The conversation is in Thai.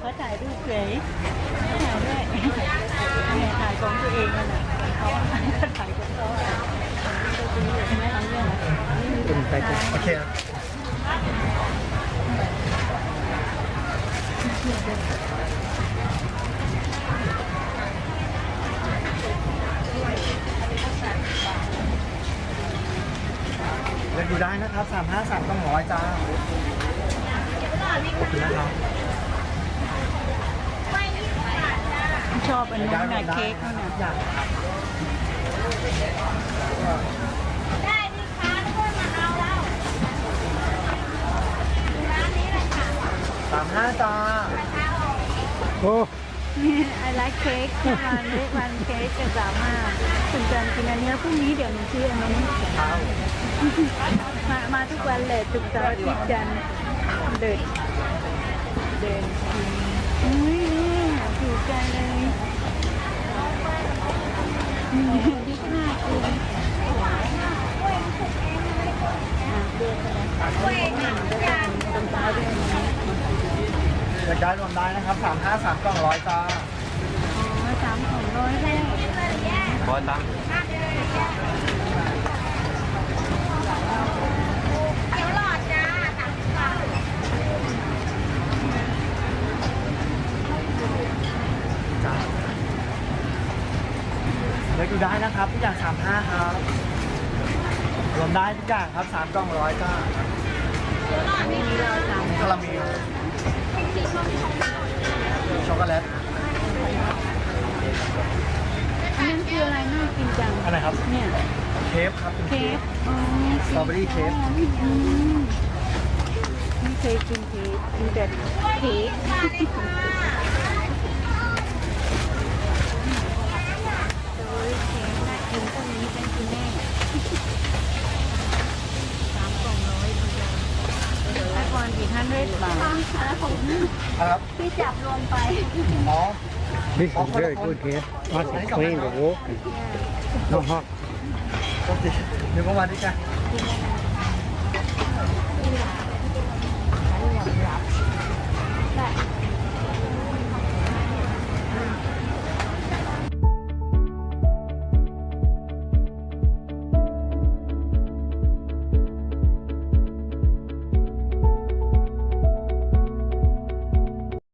เขาถ่ายรูปเฉยถ่ายด้วยเนี่ยถ่ายของตัวเองนั่นแหละเขาถ่ายของเขาตัวจริงอยู่ไม่เอาเรื่อง โอเคเลือกดูได้นะครับ353ต้อง100จ้าขอบคุณนะครับ ชอบอันนู้นนะเค้กเขาน่ะ อยากครับ ได้ดิคะทุกคนมาเอาแล้วร้านนี้เลยค่ะ 35จ้า โอ้ นี่ไอไลค์เค้กวันเค้กจะ35คุณจันกินอันนี้พรุ่งนี้เดี๋ยวหนูซื้ออันนี้ ครับ มาทุกวันเลยทุกเสาร์อาทิตย์จันทร์เดินกินอุ้ยนี่ถูกใจเลยดิบหน้ากินเดือนอะไรตรงตาด้วยนะ อยากได้รวมได้นะครับ353กล่อง100จ้า อ๋อ300แรก ร้อยตังค์ เดี๋ยวหลอดจ้า30 บาท จ้าเลือกดูได้นะครับทุกอย่าง35ครับรวมได้ทุกอย่างครับ3กล่อง100จ้า นี่เรา3 คาราเมลช็อกโกแลต อันนั้นคืออะไรน่ากินจัง อะไรครับ เนี่ย เคฟครับเป็น เค้กอ๋อ สตรอเบอรี่เคฟ ไม่เคยกินเค้กกินแต่เค้ก มาเลยค่ะ โดยเค้กน่ากินต้นนี้เป็นกินแน่3 กล่อง100ดีจังแล้วก่อนอีก100 บาท แล้วผม ครับ พี่จับรวมไป อ๋อ this is very good cake not clean the walk no hot ปกติเดี๋ยวก็มาด้วยกัน ได้